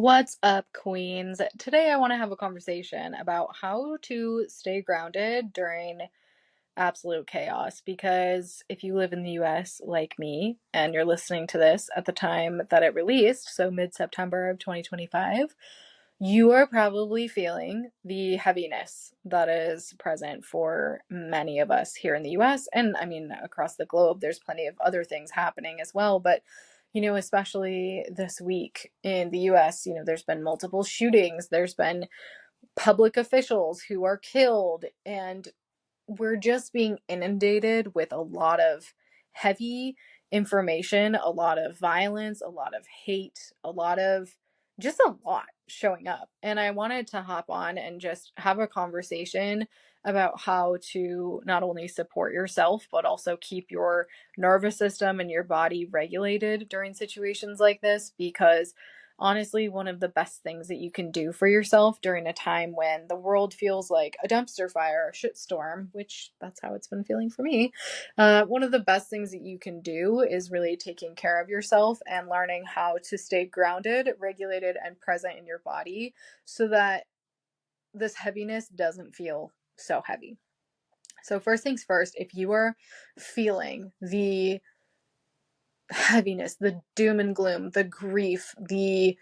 What's up, queens? Today I want to have a conversation about how to stay grounded during absolute chaos. Because if you live in the US like me and you're listening to this at the time that it released, so mid September of 2025, you are probably feeling the heaviness that is present for many of us here in the US. And I mean, across the globe, there's plenty of other things happening as well. But, especially this week in the US, there's been multiple shootings, there's been public officials who are killed, and we're just being inundated with a lot of heavy information, a lot of violence, a lot of hate, just a lot showing up. And I wanted to hop on and just have a conversation about how to not only support yourself, but also keep your nervous system and your body regulated during situations like this. Because honestly, one of the best things that you can do for yourself during a time when the world feels like a dumpster fire, a shitstorm, which that's how it's been feeling for me. One of the best things that you can do is really taking care of yourself and learning how to stay grounded, regulated, and present in your body so that this heaviness doesn't feel so heavy. So, first things first, if you are feeling the heaviness, the doom and gloom, the grief, the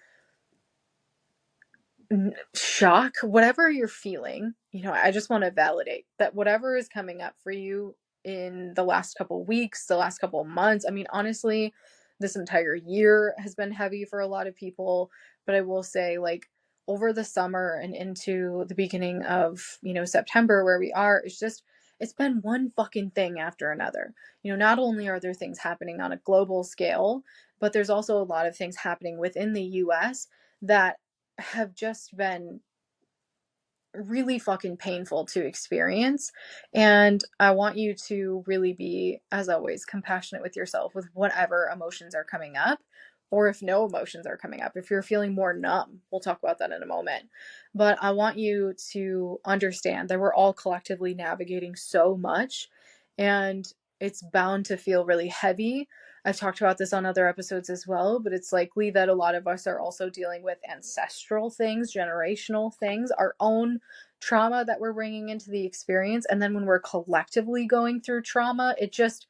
shock, whatever you're feeling, I just want to validate that whatever is coming up for you in the last couple weeks, the last couple months, I mean, honestly, this entire year has been heavy for a lot of people. But I will say, like, over the summer and into the beginning of, September, where we are, it's been one fucking thing after another. Not only are there things happening on a global scale, but there's also a lot of things happening within the US that have just been really fucking painful to experience. And I want you to really be, as always, compassionate with yourself with whatever emotions are coming up, or if no emotions are coming up. If you're feeling more numb, we'll talk about that in a moment. But I want you to understand that we're all collectively navigating so much, and it's bound to feel really heavy. I've talked about this on other episodes as well, but it's likely that a lot of us are also dealing with ancestral things, generational things, our own trauma that we're bringing into the experience. And then when we're collectively going through trauma, it just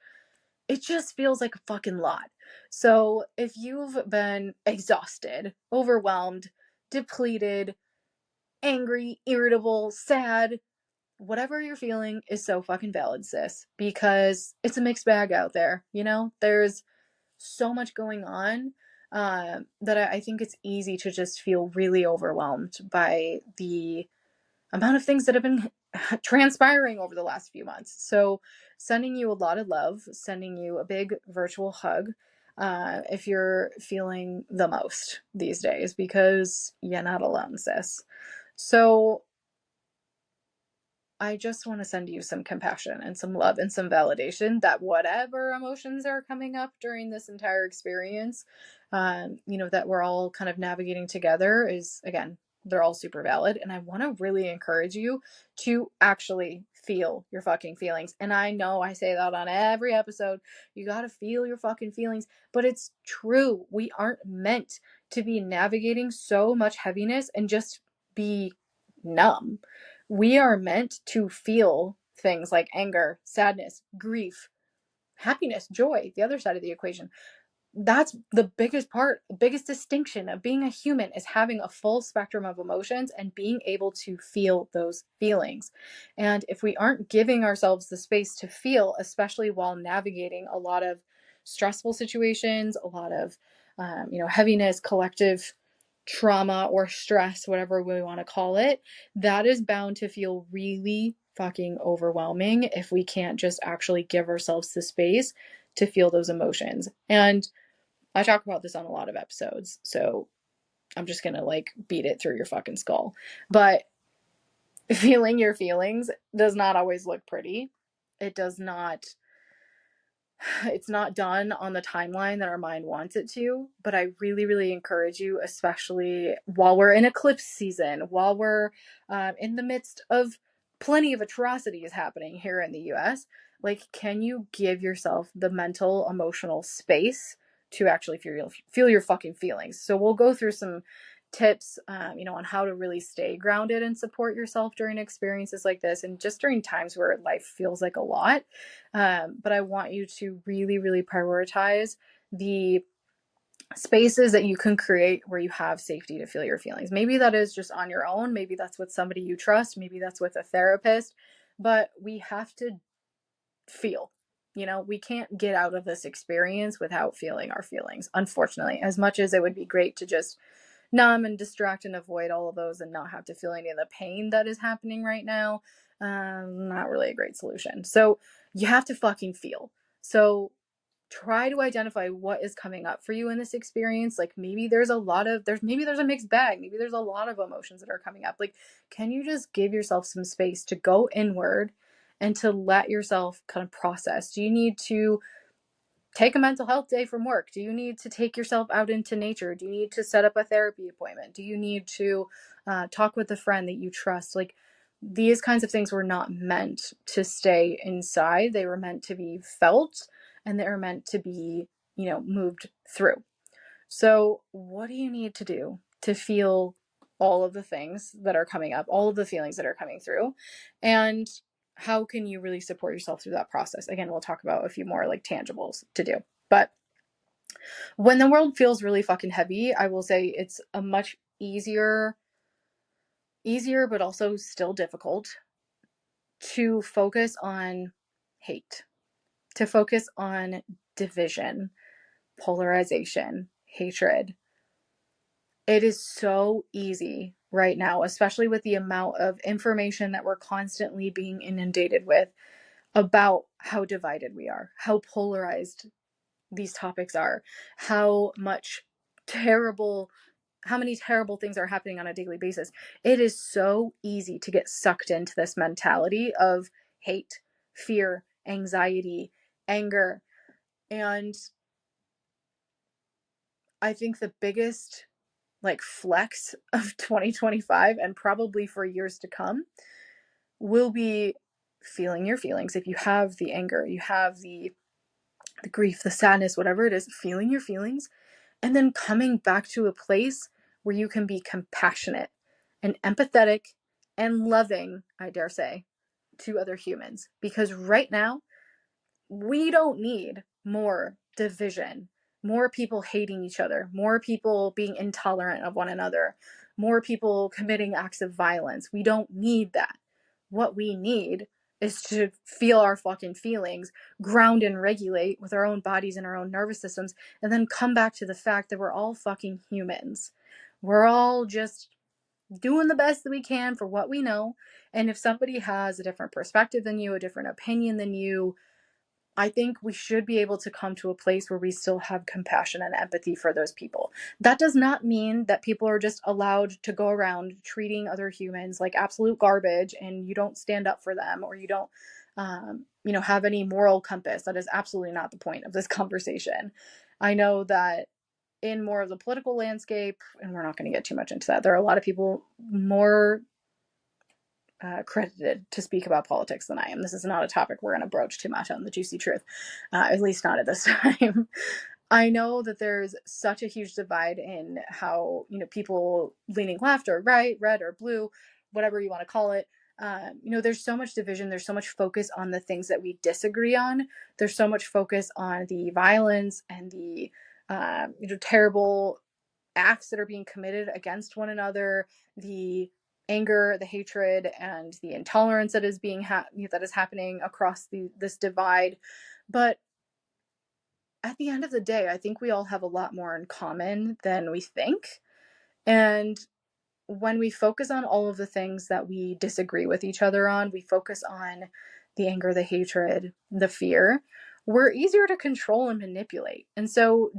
feels like a fucking lot. So if you've been exhausted, overwhelmed, depleted, angry, irritable, sad, whatever you're feeling is so fucking valid, sis, because it's a mixed bag out there. There's so much going on that I think it's easy to just feel really overwhelmed by the amount of things that have been transpiring over the last few months. So, sending you a lot of love, sending you a big virtual hug if you're feeling the most these days, because you're not alone, sis. So, I just want to send you some compassion and some love and some validation that whatever emotions are coming up during this entire experience, that we're all kind of navigating together is, again, they're all super valid. And I want to really encourage you to actually feel your fucking feelings. And I know I say that on every episode. You got to feel your fucking feelings, but it's true. We aren't meant to be navigating so much heaviness and just be numb. We are meant to feel things like anger, sadness, grief, happiness, joy, the other side of the equation. That's the biggest part, the biggest distinction of being a human is having a full spectrum of emotions and being able to feel those feelings. And if we aren't giving ourselves the space to feel, especially while navigating a lot of stressful situations, a lot of heaviness, collective trauma or stress, whatever we want to call it, that is bound to feel really fucking overwhelming if we can't just actually give ourselves the space to feel those emotions. And I talk about this on a lot of episodes, so I'm just gonna beat it through your fucking skull. But feeling your feelings does not always look pretty. It does not It's not done on the timeline that our mind wants it to, but I really, really encourage you, especially while we're in eclipse season, while we're in the midst of plenty of atrocities happening here in the US, can you give yourself the mental, emotional space to actually feel your fucking feelings? So we'll go through some tips, on how to really stay grounded and support yourself during experiences like this, and just during times where life feels like a lot. But I want you to really, really prioritize the spaces that you can create where you have safety to feel your feelings. Maybe that is just on your own. Maybe that's with somebody you trust. Maybe that's with a therapist. But we have to feel. We can't get out of this experience without feeling our feelings, unfortunately. As much as it would be great to just numb and distract and avoid all of those and not have to feel any of the pain that is happening right now, not really a great solution. So you have to fucking feel. So try to identify what is coming up for you in this experience. Like maybe there's a mixed bag. Maybe there's a lot of emotions that are coming up. Like, can you just give yourself some space to go inward and to let yourself kind of process? Do you need to take a mental health day from work? Do you need to take yourself out into nature? Do you need to set up a therapy appointment? Do you need to talk with a friend that you trust? Like, these kinds of things were not meant to stay inside. They were meant to be felt, and they were meant to be, moved through. So what do you need to do to feel all of the things that are coming up, all of the feelings that are coming through? And how can you really support yourself through that process? Again, we'll talk about a few more like tangibles to do. But when the world feels really fucking heavy, I will say it's a much easier, but also still difficult to focus on hate, to focus on division, polarization, hatred. It is so easy right now, especially with the amount of information that we're constantly being inundated with about how divided we are, how polarized these topics are, how many terrible things are happening on a daily basis. It is so easy to get sucked into this mentality of hate, fear, anxiety, anger. And I think the biggest flex of 2025, and probably for years to come, will be feeling your feelings. If you have the anger, you have the grief, the sadness, whatever it is, feeling your feelings, and then coming back to a place where you can be compassionate and empathetic and loving, I dare say, to other humans. Because right now, we don't need more division, more people hating each other, more people being intolerant of one another, more people committing acts of violence. We don't need that. What we need is to feel our fucking feelings, ground and regulate with our own bodies and our own nervous systems, and then come back to the fact that we're all fucking humans. We're all just doing the best that we can for what we know. And if somebody has a different perspective than you, a different opinion than you, I think we should be able to come to a place where we still have compassion and empathy for those people. That does not mean that people are just allowed to go around treating other humans like absolute garbage and you don't stand up for them, or you don't, have any moral compass. That is absolutely not the point of this conversation. I know that in more of the political landscape, and we're not going to get too much into that, there are a lot of people more credited to speak about politics than I am. This is not a topic we're going to broach too much on the Juicy Truth, at least not at this time. I know that there's such a huge divide in how, people leaning left or right, red or blue, whatever you want to call it. There's so much division. There's so much focus on the things that we disagree on. There's so much focus on the violence and the, terrible acts that are being committed against one another, the anger, the hatred, and the intolerance that is that is happening across this divide. But at the end of the day, I think we all have a lot more in common than we think. And when we focus on all of the things that we disagree with each other on, we focus on the anger, the hatred, the fear, we're easier to control and manipulate. And so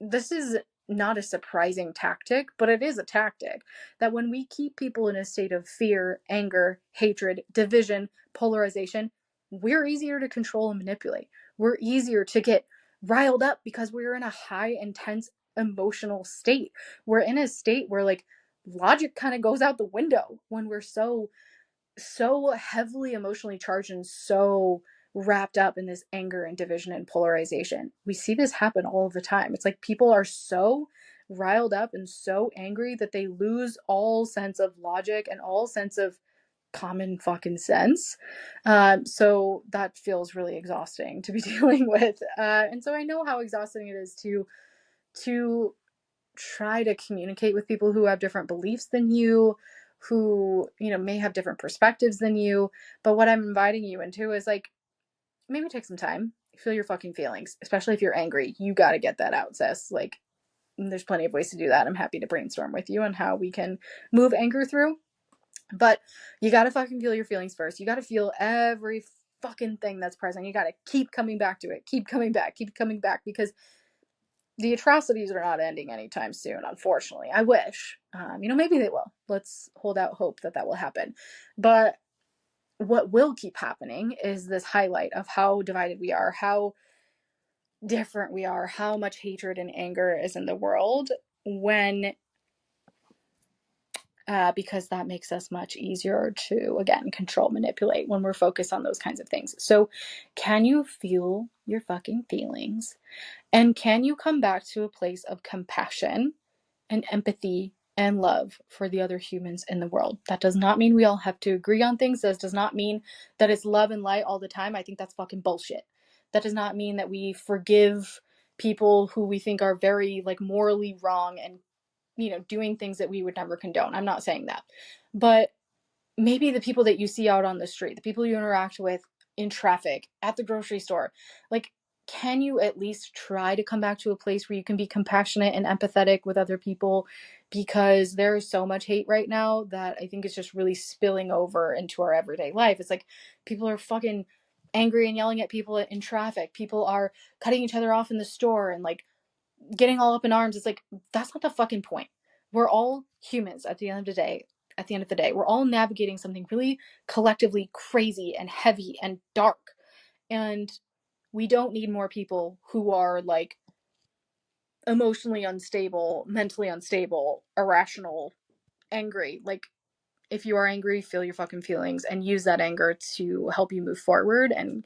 this is not a surprising tactic, but it is a tactic that when we keep people in a state of fear, anger, hatred, division, polarization, we're easier to control and manipulate. We're easier to get riled up because we're in a high, intense emotional state. We're in a state where logic kind of goes out the window when we're so heavily emotionally charged and so wrapped up in this anger and division and polarization. We see this happen all the time. It's like people are so riled up and so angry that they lose all sense of logic and all sense of common fucking sense. So that feels really exhausting to be dealing with. And so I know how exhausting it is to try to communicate with people who have different beliefs than you, who, you know, may have different perspectives than you. But what I'm inviting you into is like, maybe take some time, feel your fucking feelings, especially if you're angry. You got to get that out, sis. Like, there's plenty of ways to do that. I'm happy to brainstorm with you on how we can move anger through. But you got to fucking feel your feelings first. You got to feel every fucking thing that's present. You got to keep coming back to it. Keep coming back because the atrocities are not ending anytime soon, unfortunately. I wish. Maybe they will. Let's hold out hope that will happen. But what will keep happening is this highlight of how divided we are, how different we are, how much hatred and anger is in the world because that makes us much easier to, again, control, manipulate when we're focused on those kinds of things. So can you feel your fucking feelings? And can you come back to a place of compassion and empathy and love for the other humans in the world? That does not mean we all have to agree on things. That does not mean that it's love and light all the time. I think that's fucking bullshit. That does not mean that we forgive people who we think are very like morally wrong and, doing things that we would never condone. I'm not saying that. But maybe the people that you see out on the street, the people you interact with in traffic, at the grocery store, like, can you at least try to come back to a place where you can be compassionate and empathetic with other people? Because there is so much hate right now that I think it's just really spilling over into our everyday life. It's like people are fucking angry and yelling at people in traffic. People are cutting each other off in the store and like getting all up in arms. It's like, that's not the fucking point. We're all humans at the end of the day. We're all navigating something really collectively crazy and heavy and dark. And we don't need more people who are like emotionally unstable, mentally unstable, irrational, angry. Like, if you are angry, feel your fucking feelings and use that anger to help you move forward and,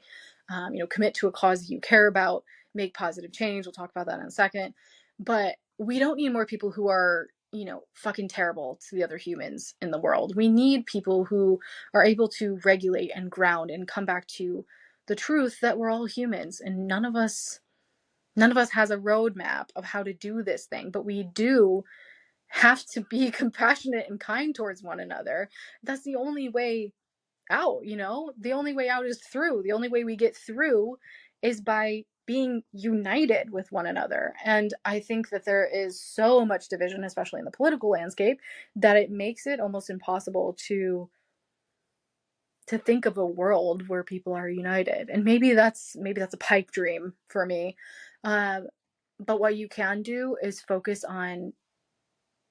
commit to a cause you care about, make positive change. We'll talk about that in a second. But we don't need more people who are, fucking terrible to the other humans in the world. We need people who are able to regulate and ground and come back to the truth that we're all humans and none of us has a roadmap of how to do this thing, but we do have to be compassionate and kind towards one another. That's the only way out, The only way out is through. The only way we get through is by being united with one another. And I think that there is so much division, especially in the political landscape, that it makes it almost impossible to think of a world where people are united. And maybe that's a pipe dream for me. But what you can do is focus on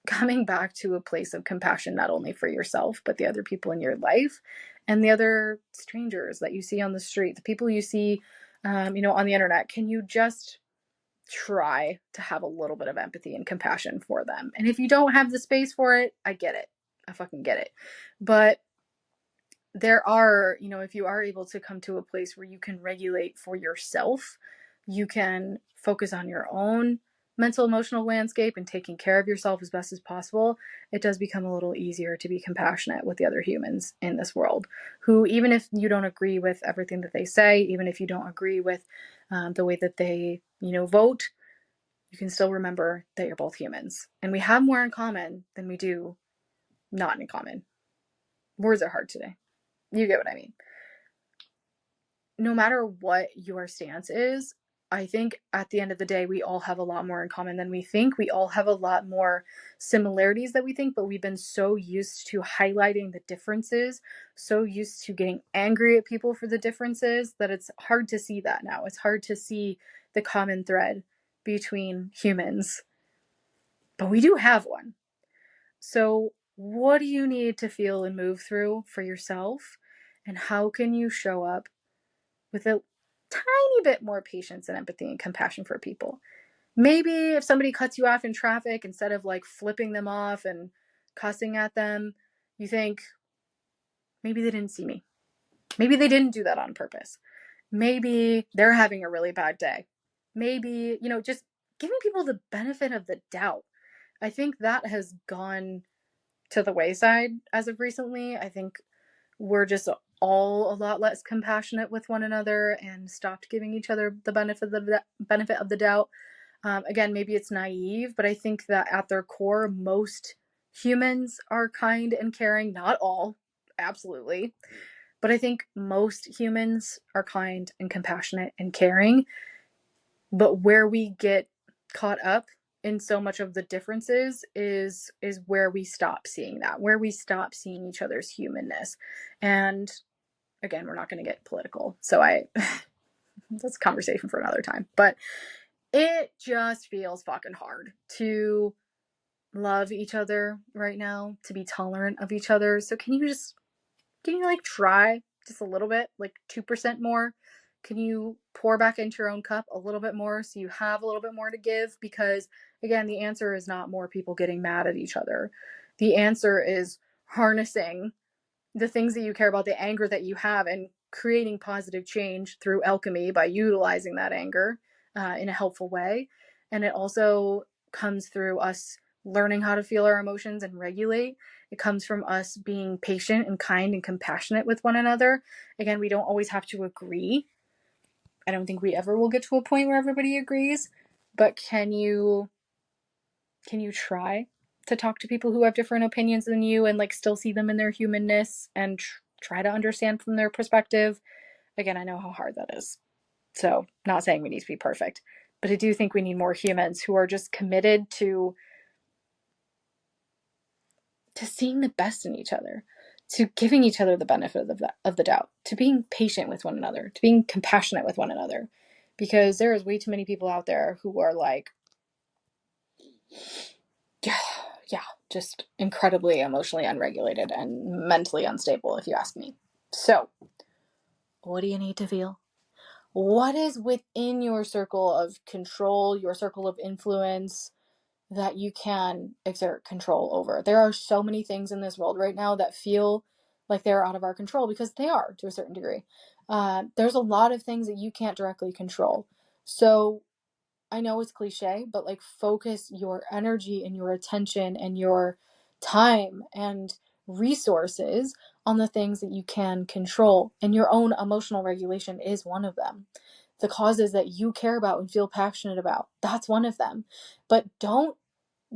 coming back to a place of compassion, not only for yourself, but the other people in your life and the other strangers that you see on the street, the people you see, on the internet. Can you just try to have a little bit of empathy and compassion for them? And if you don't have the space for it, I get it. I fucking get it. But there are, if you are able to come to a place where you can regulate for yourself, you can focus on your own mental emotional landscape and taking care of yourself as best as possible, it does become a little easier to be compassionate with the other humans in this world who, even if you don't agree with everything that they say, even if you don't agree with the way that they vote, you can still remember that you're both humans and we have more in common than we do not in common. Words are hard today. You get what I mean. No matter what your stance is, I think at the end of the day, we all have a lot more in common than we think. We all have a lot more similarities that we think, but we've been so used to highlighting the differences, so used to getting angry at people for the differences, that it's hard to see that now. It's hard to see the common thread between humans. But we do have one. So what do you need to feel and move through for yourself? And how can you show up with a tiny bit more patience and empathy and compassion for people? Maybe if somebody cuts you off in traffic, instead of like flipping them off and cussing at them, you think, maybe they didn't see me. Maybe they didn't do that on purpose. Maybe they're having a really bad day. Maybe, just giving people the benefit of the doubt. I think that has gone to the wayside as of recently. I think we're just all a lot less compassionate with one another and stopped giving each other the benefit of the doubt. Again, maybe it's naive, but I think that at their core, most humans are kind and caring. Not all, absolutely. But I think most humans are kind and compassionate and caring. But where we get caught up in so much of the differences is where we stop seeing that, where we stop seeing each other's humanness. And again, we're not going to get political. So that's a conversation for another time. But it just feels fucking hard to love each other right now, to be tolerant of each other. So can you like try just a little bit, like 2% more? Can you pour back into your own cup a little bit more so you have a little bit more to give? Because again, the answer is not more people getting mad at each other. The answer is harnessing the things that you care about, the anger that you have, and creating positive change through alchemy by utilizing that anger in a helpful way. And it also comes through us learning how to feel our emotions and regulate. It comes from us being patient and kind and compassionate with one another. Again, we don't always have to agree. I don't think we ever will get to a point where everybody agrees, but can you try to talk to people who have different opinions than you and like still see them in their humanness and try to understand from their perspective? Again, I know how hard that is. So, not saying we need to be perfect, but I do think we need more humans who are just committed to seeing the best in each other, to giving each other the benefit of the doubt, to being patient with one another, to being compassionate with one another. Because there is way too many people out there who are like, yeah, just incredibly emotionally unregulated and mentally unstable, if you ask me. So, what do you need to feel? What is within your circle of control, your circle of influence, that you can exert control over? There are so many things in this world right now that feel like they're out of our control, because they are to a certain degree. There's a lot of things that you can't directly control. So I know it's cliche, but like focus your energy and your attention and your time and resources on the things that you can control. And your own emotional regulation is one of them. The causes that you care about and feel passionate about, that's one of them. But don't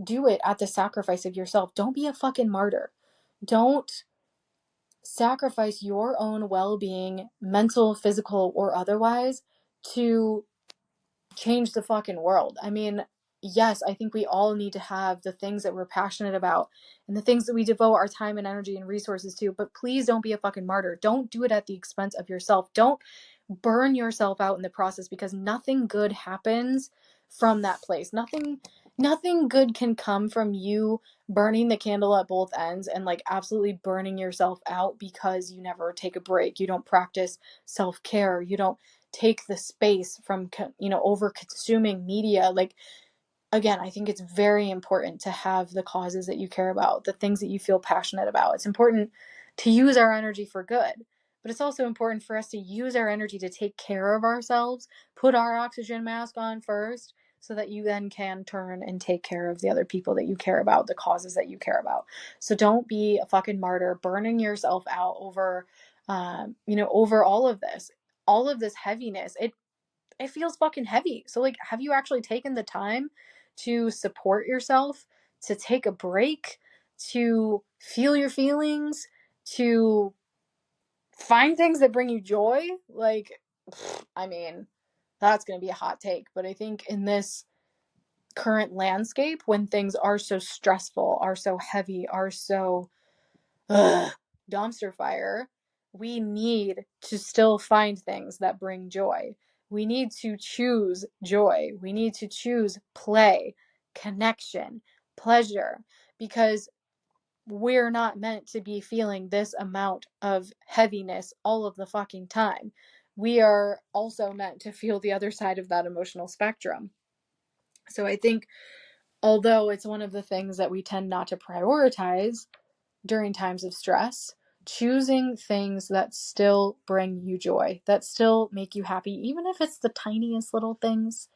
do it at the sacrifice of yourself. Don't be a fucking martyr. Don't sacrifice your own well-being, mental, physical, or otherwise, to change the fucking world. I mean, yes, I think we all need to have the things that we're passionate about and the things that we devote our time and energy and resources to, but please don't be a fucking martyr. Don't do it at the expense of yourself. Don't burn yourself out in the process, because nothing good happens from that place. Nothing good can come from you burning the candle at both ends and like absolutely burning yourself out because you never take a break. You don't practice self-care. You don't take the space from over consuming media. Like, again, I think it's very important to have the causes that you care about, the things that you feel passionate about. It's important to use our energy for good, but it's also important for us to use our energy to take care of ourselves, put our oxygen mask on first, so that you then can turn and take care of the other people that you care about, the causes that you care about. So don't be a fucking martyr burning yourself out over over all of this heaviness. It feels fucking heavy. So like, have you actually taken the time to support yourself, to take a break, to feel your feelings, to find things that bring you joy? Like, I mean, that's going to be a hot take, but I think in this current landscape, when things are so stressful, are so heavy, are so dumpster fire, we need to still find things that bring joy. We need to choose joy. We need to choose play, connection, pleasure, because we're not meant to be feeling this amount of heaviness all of the fucking time. We are also meant to feel the other side of that emotional spectrum. So I think, although it's one of the things that we tend not to prioritize during times of stress, choosing things that still bring you joy, that still make you happy, even if it's the tiniest little things,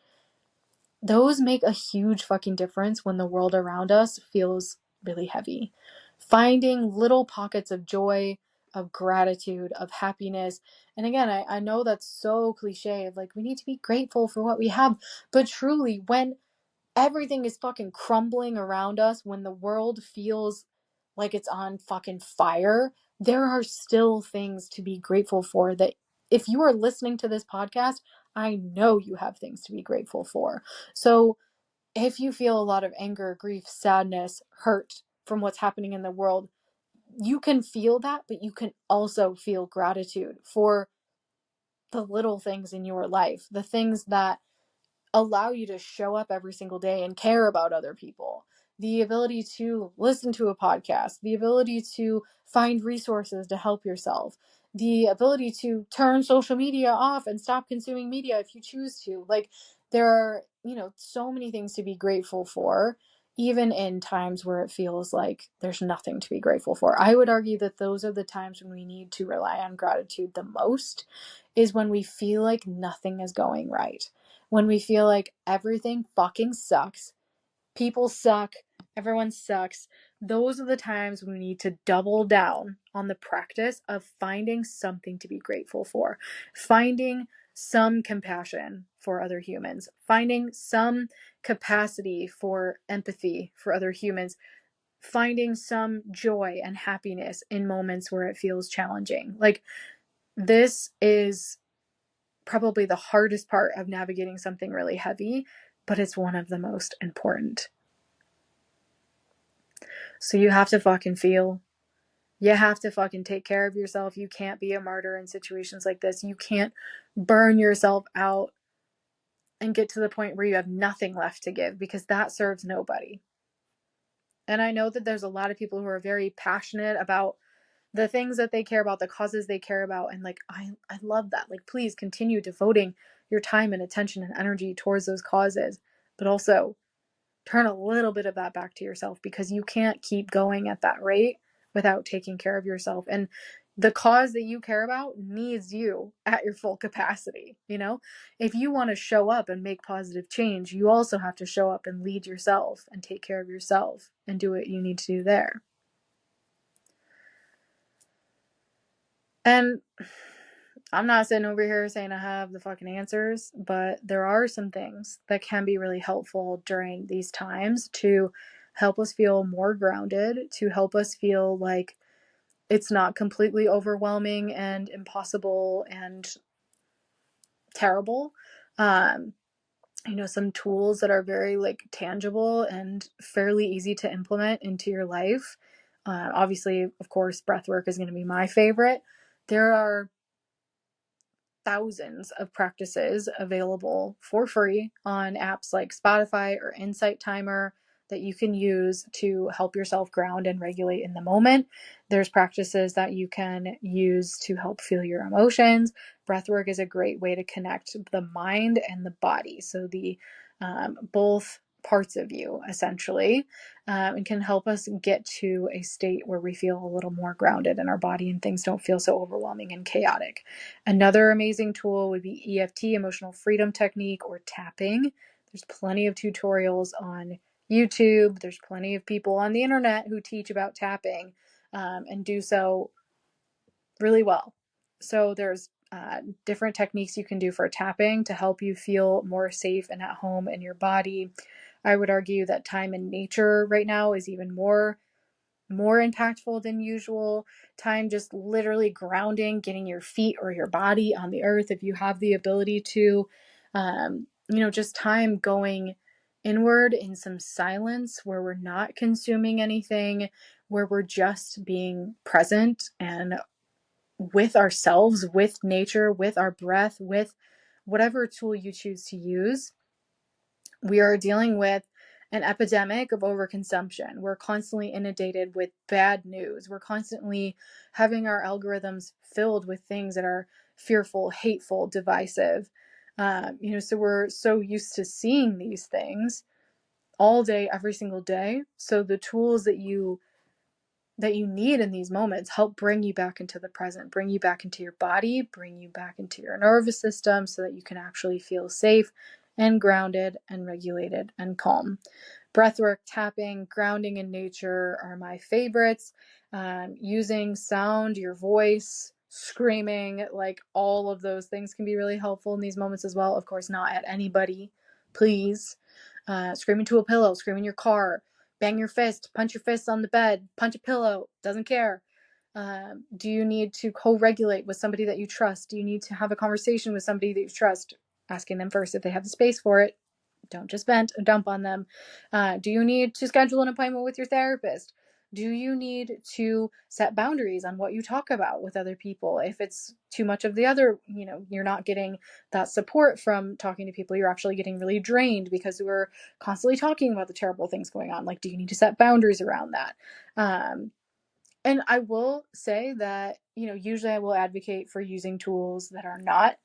those make a huge fucking difference when the world around us feels really heavy. Finding little pockets of joy, of gratitude, of happiness. And again, I know that's so cliche of like, we need to be grateful for what we have. But truly, when everything is fucking crumbling around us, when the world feels like it's on fucking fire, there are still things to be grateful for. That if you are listening to this podcast, I know you have things to be grateful for. So if you feel a lot of anger, grief, sadness, hurt from what's happening in the world, you can feel that, but you can also feel gratitude for the little things in your life, the things that allow you to show up every single day and care about other people. The ability to listen to a podcast, the ability to find resources to help yourself, the ability to turn social media off and stop consuming media if you choose to. Like, there are, so many things to be grateful for, even in times where it feels like there's nothing to be grateful for. I would argue that those are the times when we need to rely on gratitude the most, is when we feel like nothing is going right, when we feel like everything fucking sucks, people suck, everyone sucks. Those are the times when we need to double down on the practice of finding something to be grateful for, finding some compassion for other humans, finding some capacity for empathy for other humans, finding some joy and happiness in moments where it feels challenging. Like, this is probably the hardest part of navigating something really heavy, but it's one of the most important. So you have to fucking feel. You have to fucking take care of yourself. You can't be a martyr in situations like this. You can't burn yourself out and get to the point where you have nothing left to give, because that serves nobody. And I know that there's a lot of people who are very passionate about the things that they care about, the causes they care about. And like, I love that. Like, please continue devoting your time and attention and energy towards those causes, but also turn a little bit of that back to yourself, because you can't keep going at that rate without taking care of yourself. And the cause that you care about needs you at your full capacity. If you want to show up and make positive change, you also have to show up and lead yourself and take care of yourself and do what you need to do there. And I'm not sitting over here saying I have the fucking answers, but there are some things that can be really helpful during these times to help us feel more grounded, to help us feel like it's not completely overwhelming and impossible and terrible. Some tools that are very like tangible and fairly easy to implement into your life. Obviously, of course, breath work is going to be my favorite. There are thousands of practices available for free on apps like Spotify or Insight Timer that you can use to help yourself ground and regulate in the moment. There's practices that you can use to help feel your emotions. Breathwork is a great way to connect the mind and the body, so the both parts of you essentially, and can help us get to a state where we feel a little more grounded in our body and things don't feel so overwhelming and chaotic. Another amazing tool would be EFT, emotional freedom technique, or tapping. There's plenty of tutorials on YouTube. There's plenty of people on the internet who teach about tapping, and do so really well. So there's different techniques you can do for tapping to help you feel more safe and at home in your body. I would argue that time in nature right now is even more impactful than usual. Time just literally grounding, getting your feet or your body on the earth if you have the ability to. Just time going inward in some silence where we're not consuming anything, where we're just being present and with ourselves, with nature, with our breath, with whatever tool you choose to use. We are dealing with an epidemic of overconsumption. We're constantly inundated with bad news. We're constantly having our algorithms filled with things that are fearful, hateful, divisive. So we're so used to seeing these things all day, every single day. So the tools that you need in these moments help bring you back into the present, bring you back into your body, bring you back into your nervous system so that you can actually feel safe and grounded and regulated and calm. Breathwork, tapping, grounding in nature are my favorites. Using sound, your voice, screaming, like all of those things can be really helpful in these moments as well. Of course, not at anybody, please. Scream into a pillow, scream in your car, bang your fist, punch your fist on the bed, punch a pillow, doesn't care. Do you need to co-regulate with somebody that you trust? Do you need to have a conversation with somebody that you trust? Asking them first if they have the space for it. Don't just vent or dump on them. Do you need to schedule an appointment with your therapist? Do you need to set boundaries on what you talk about with other people? If it's too much of the other, you're not getting that support from talking to people. You're actually getting really drained because we're constantly talking about the terrible things going on. Like, do you need to set boundaries around that? And I will say that, usually I will advocate for using tools that are not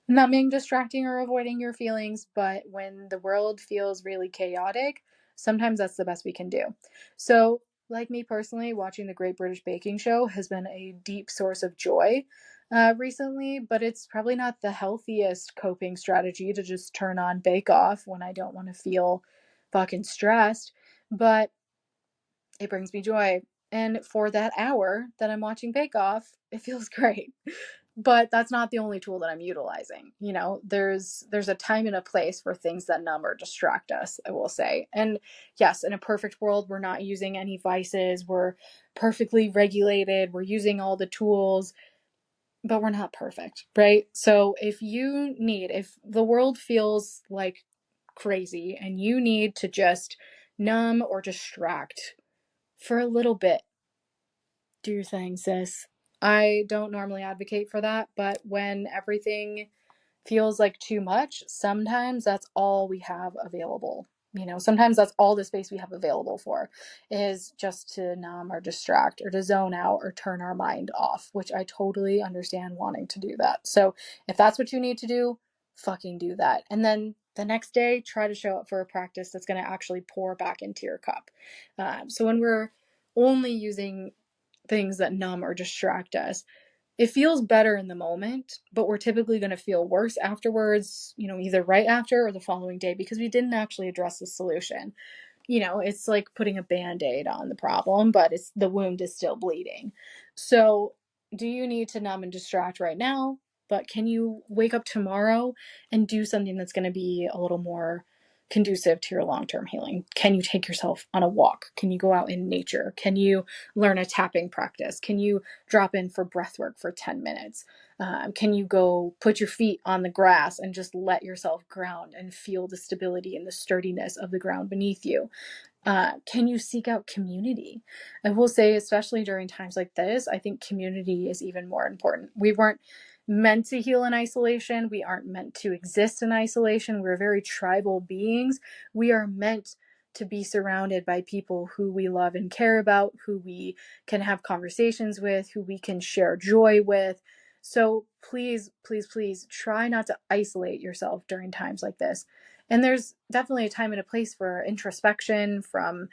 numbing, distracting, or avoiding your feelings. But when the world feels really chaotic, sometimes that's the best we can do. So, like me personally, watching the Great British Baking Show has been a deep source of joy recently, but it's probably not the healthiest coping strategy to just turn on Bake Off when I don't want to feel fucking stressed. But it brings me joy. And for that hour that I'm watching Bake Off, it feels great. But that's not the only tool that I'm utilizing. There's a time and a place for things that numb or distract us, I will say. And yes, in a perfect world, we're not using any vices. We're perfectly regulated. We're using all the tools, but we're not perfect, right? So if the world feels like crazy and you need to just numb or distract for a little bit, do your thing, sis. I don't normally advocate for that, but when everything feels like too much, sometimes that's all we have available. Sometimes that's all the space we have available for is just to numb or distract or to zone out or turn our mind off, which I totally understand wanting to do that. So if that's what you need to do, fucking do that. And then the next day, try to show up for a practice that's going to actually pour back into your cup. So when we're only using things that numb or distract us, it feels better in the moment, but we're typically going to feel worse afterwards, either right after or the following day, because we didn't actually address the solution. It's like putting a band-aid on the problem, but the wound is still bleeding. So do you need to numb and distract right now? But can you wake up tomorrow and do something that's going to be a little more conducive to your long-term healing? Can you take yourself on a walk? Can you go out in nature? Can you learn a tapping practice? Can you drop in for breath work for 10 minutes? Can you go put your feet on the grass and just let yourself ground and feel the stability and the sturdiness of the ground beneath you? Can you seek out community? I will say, especially during times like this, I think community is even more important. We weren't meant to heal in isolation. We aren't meant to exist in isolation. We're very tribal beings. We are meant to be surrounded by people who we love and care about, who we can have conversations with, who we can share joy with. So please, please, please try not to isolate yourself during times like this. And there's definitely a time and a place for introspection, from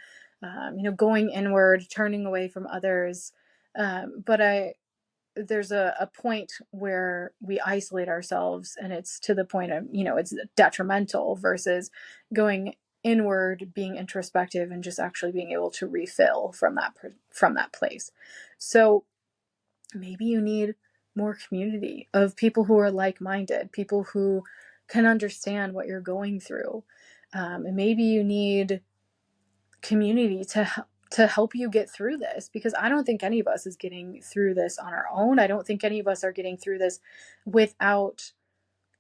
going inward, turning away from others. But there's a point where we isolate ourselves, and it's to the point of it's detrimental, versus going inward, being introspective, and just actually being able to refill from that place. So maybe you need more community of people who are like-minded, people who can understand what you're going through. And maybe you need community to help you get through this, because I don't think any of us is getting through this on our own. I don't think any of us are getting through this without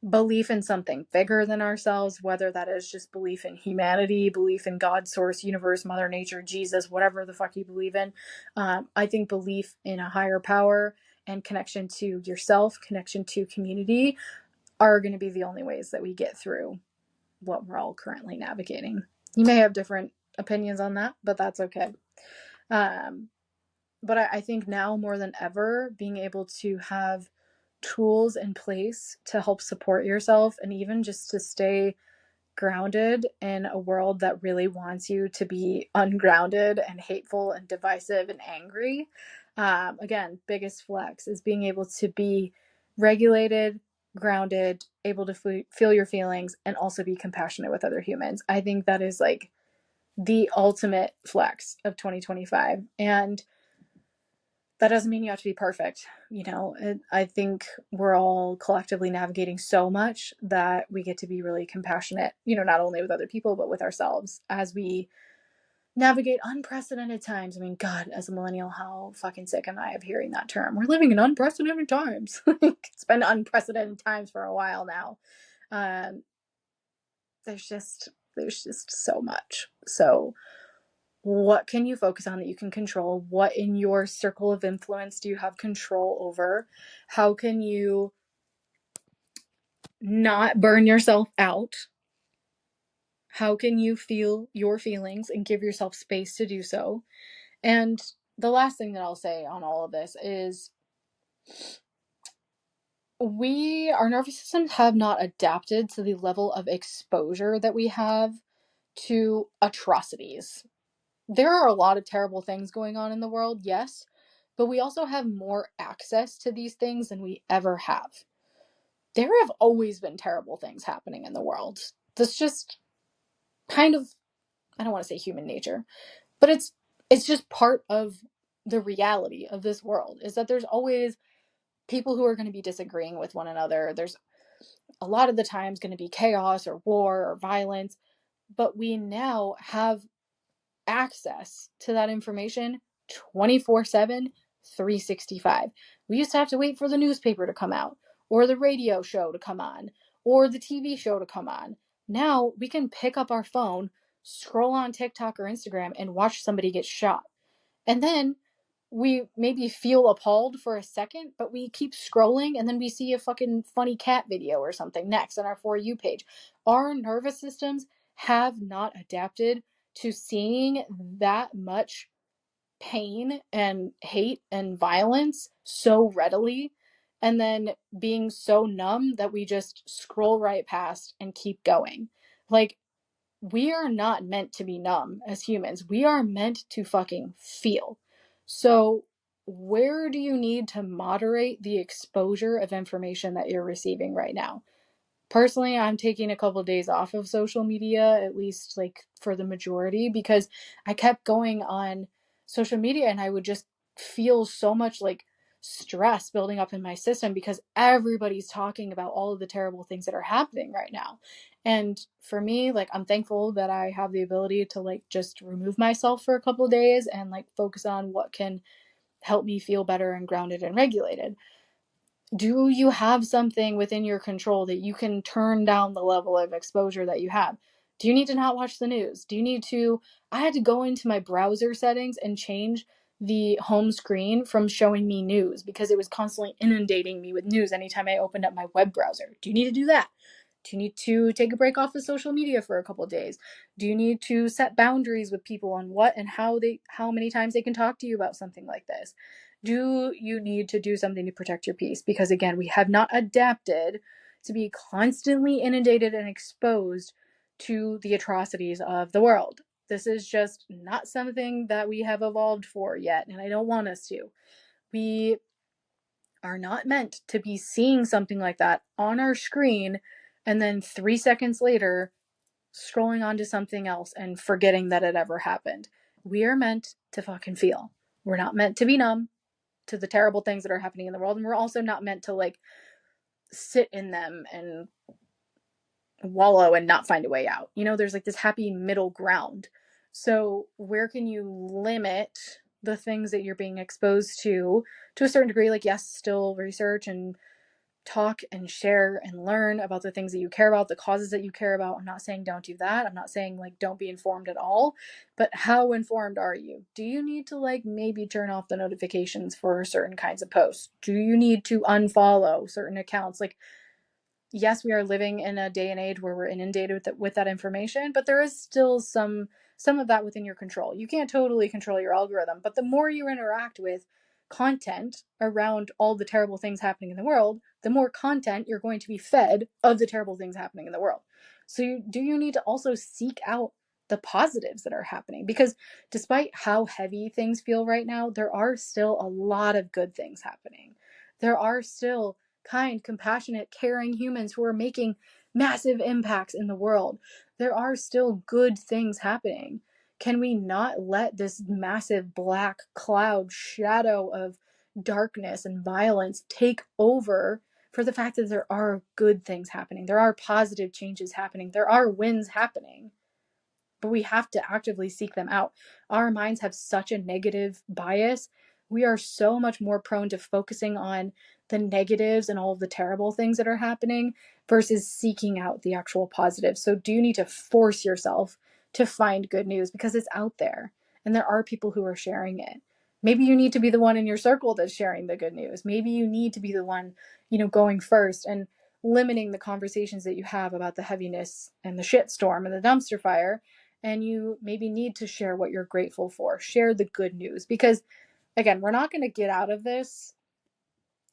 belief in something bigger than ourselves, whether that is just belief in humanity, belief in God, source, universe, mother nature, Jesus, whatever the fuck you believe in. I think belief in a higher power and connection to yourself, connection to community, are going to be the only ways that we get through what we're all currently navigating. You may have different opinions on that, but that's okay. But I think now more than ever, being able to have tools in place to help support yourself, and even just to stay grounded in a world that really wants you to be ungrounded and hateful and divisive and angry. Again, biggest flex is being able to be regulated, grounded, able to feel your feelings, and also be compassionate with other humans. I think that is like the ultimate flex of 2025. And that doesn't mean you have to be perfect. I think we're all collectively navigating so much that we get to be really compassionate, not only with other people, but with ourselves as we navigate unprecedented times. I mean, God, as a millennial, how fucking sick am I of hearing that term? We're living in unprecedented times. It's been unprecedented times for a while now. There's just so much. So what can you focus on that you can control? What in your circle of influence do you have control over? How can you not burn yourself out? How can you feel your feelings and give yourself space to do so? And the last thing that I'll say on all of this is our nervous systems have not adapted to the level of exposure that we have to atrocities. There are a lot of terrible things going on in the world, yes, but we also have more access to these things than we ever have. There have always been terrible things happening in the world. That's just kind of, I don't want to say human nature, but it's just part of the reality of this world, is that there's always people who are going to be disagreeing with one another. There's a lot of the times going to be chaos or war or violence, but we now have access to that information 24/7, 365. We used to have to wait for the newspaper to come out, or the radio show to come on, or the TV show to come on. Now we can pick up our phone, scroll on TikTok or Instagram, and watch somebody get shot. And then we maybe feel appalled for a second, but we keep scrolling, and then we see a fucking funny cat video or something next on our For You page. Our nervous systems have not adapted to seeing that much pain and hate and violence so readily, and then being so numb that we just scroll right past and keep going. Like, we are not meant to be numb as humans. We are meant to fucking feel. So, where do you need to moderate the exposure of information that you're receiving right now? Personally, I'm taking a couple of days off of social media, at least like for the majority, because I kept going on social media and I would just feel so much like stress building up in my system because everybody's talking about all of the terrible things that are happening right now. And for me, like, I'm thankful that I have the ability to like just remove myself for a couple of days and like focus on what can help me feel better and grounded and regulated. Do you have something within your control that you can turn down the level of exposure that you have? Do you need to not watch the news? Do you need to? I had to go into my browser settings and change the home screen from showing me news because it was constantly inundating me with news anytime I opened up my web browser. Do you need to do that? Do you need to take a break off of social media for a couple of days? Do you need to set boundaries with people on what and how many times they can talk to you about something like this? Do you need to do something to protect your peace? Because again, we have not adapted to be constantly inundated and exposed to the atrocities of the world. This is just not something that we have evolved for yet, and I don't want us to. We are not meant to be seeing something like that on our screen and then 3 seconds later scrolling onto something else and forgetting that it ever happened. We are meant to fucking feel. We're not meant to be numb to the terrible things that are happening in the world, and we're also not meant to like sit in them and wallow and not find a way out. There's like this happy middle ground. So where can you limit the things that you're being exposed to a certain degree? Like, yes, still research and talk and share and learn about the things that you care about, the causes that you care about. I'm not saying don't do that. I'm not saying like don't be informed at all, but how informed are you? Do you need to like maybe turn off the notifications for certain kinds of posts? Do you need to unfollow certain accounts? Like, yes, we are living in a day and age where we're inundated with that information, but there is still some of that within your control. You can't totally control your algorithm, but the more you interact with content around all the terrible things happening in the world, the more content you're going to be fed of the terrible things happening in the world. So do you need to also seek out the positives that are happening? Because despite how heavy things feel right now, there are still a lot of good things happening. There are still kind, compassionate, caring humans who are making massive impacts in the world. There are still good things happening. Can we not let this massive black cloud shadow of darkness and violence take over for the fact that there are good things happening? There are positive changes happening. There are wins happening. But we have to actively seek them out. Our minds have such a negative bias. We are so much more prone to focusing on the negatives and all of the terrible things that are happening versus seeking out the actual positives. So do you need to force yourself to find good news because it's out there and there are people who are sharing it. Maybe you need to be the one in your circle that's sharing the good news. Maybe you need to be the one, going first and limiting the conversations that you have about the heaviness and the shitstorm and the dumpster fire, and you maybe need to share what you're grateful for. Share the good news. Because, again, we're not going to get out of this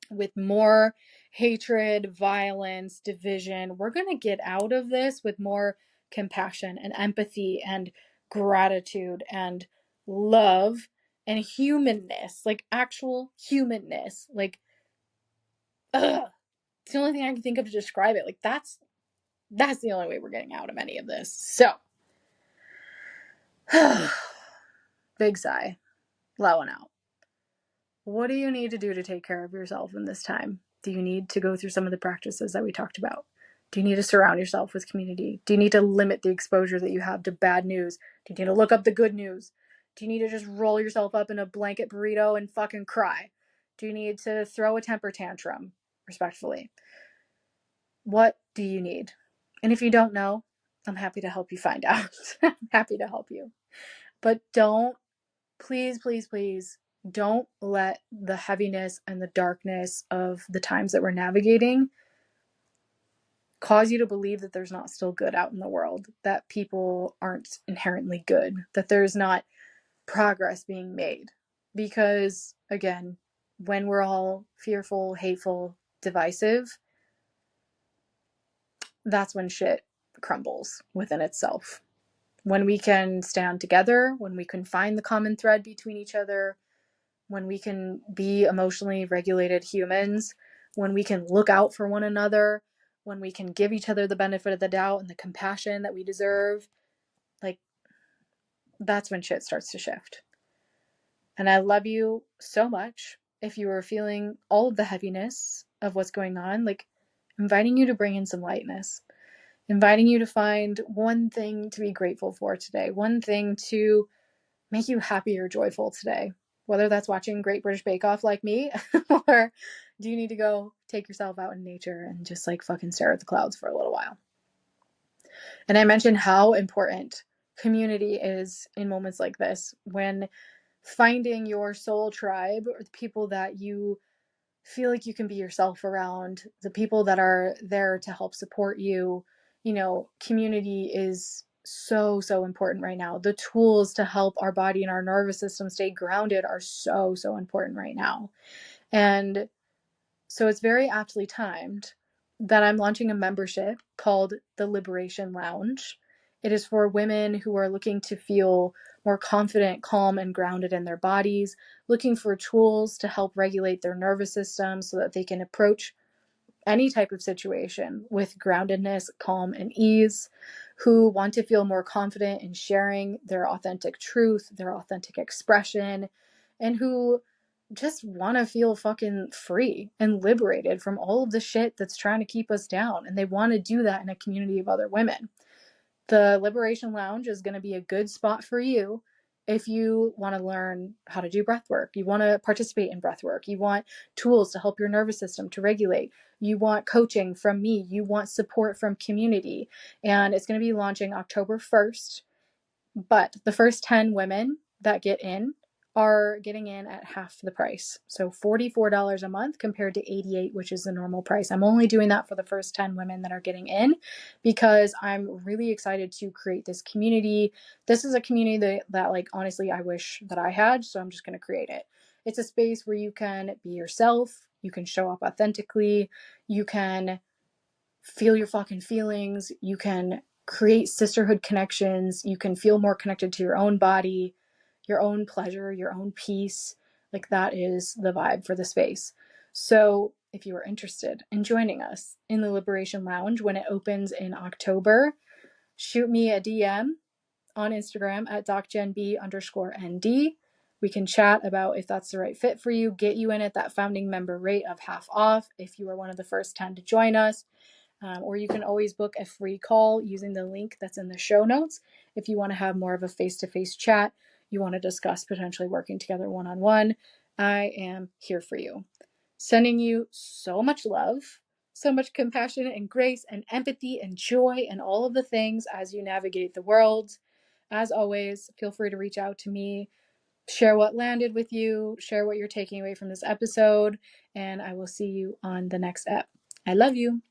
with more hatred, violence, division. We're going to get out of this with more compassion and empathy and gratitude and love and humanness, like actual humanness. Like, it's the only thing I can think of to describe it. Like, that's the only way we're getting out of any of this. So, big sigh, low and out. What do you need to do to take care of yourself in this time? Do you need to go through some of the practices that we talked about? Do you need to surround yourself with community? Do you need to limit the exposure that you have to bad news? Do you need to look up the good news? Do you need to just roll yourself up in a blanket burrito and fucking cry? Do you need to throw a temper tantrum, respectfully? What do you need? And if you don't know, I'm happy to help you find out. I'm happy to help you. But please, please, please, don't let the heaviness and the darkness of the times that we're navigating cause you to believe that there's not still good out in the world, that people aren't inherently good, that there's not progress being made. Because, again, when we're all fearful, hateful, divisive, that's when shit crumbles within itself. When we can stand together, when we can find the common thread between each other, when we can be emotionally regulated humans, when we can look out for one another, when we can give each other the benefit of the doubt and the compassion that we deserve, like, that's when shit starts to shift. And I love you so much. If you are feeling all of the heaviness of what's going on, like, inviting you to bring in some lightness, inviting you to find one thing to be grateful for today, one thing to make you happy or joyful today. Whether that's watching Great British Bake Off like me, or do you need to go take yourself out in nature and just like fucking stare at the clouds for a little while? And I mentioned how important community is in moments like this, when finding your soul tribe, or the people that you feel like you can be yourself around, the people that are there to help support you. Community is so, so important right now. The tools to help our body and our nervous system stay grounded are so, so important right now. And so it's very aptly timed that I'm launching a membership called the Liberation Lounge. It is for women who are looking to feel more confident, calm, and grounded in their bodies, looking for tools to help regulate their nervous system so that they can approach any type of situation with groundedness, calm, and ease, who want to feel more confident in sharing their authentic truth, their authentic expression, and who just want to feel fucking free and liberated from all of the shit that's trying to keep us down. And they want to do that in a community of other women. The Liberation Lounge is going to be a good spot for you if you want to learn how to do breath work, you want to participate in breath work, you want tools to help your nervous system to regulate, you want coaching from me, you want support from community. And it's going to be launching October 1st. But the first 10 women that get in are getting in at half the price. So $44 a month compared to $88, which is the normal price. I'm only doing that for the first 10 women that are getting in because I'm really excited to create this community. This is a community that like, honestly, I wish that I had, so I'm just going to create it. It's a space where you can be yourself, you can show up authentically, you can feel your fucking feelings, you can create sisterhood connections, you can feel more connected to your own body, your own pleasure, your own peace. Like, that is the vibe for the space. So if you are interested in joining us in the Liberation Lounge when it opens in October, shoot me a DM on Instagram at docgenb_nd. We can chat about if that's the right fit for you, get you in at that founding member rate of half off if you are one of the first 10 to join us. Or you can always book a free call using the link that's in the show notes if you want to have more of a face-to-face chat, you want to discuss potentially working together one-on-one. I am here for you. Sending you so much love, so much compassion and grace and empathy and joy and all of the things as you navigate the world. As always, feel free to reach out to me, share what landed with you, share what you're taking away from this episode, and I will see you on the next ep. I love you.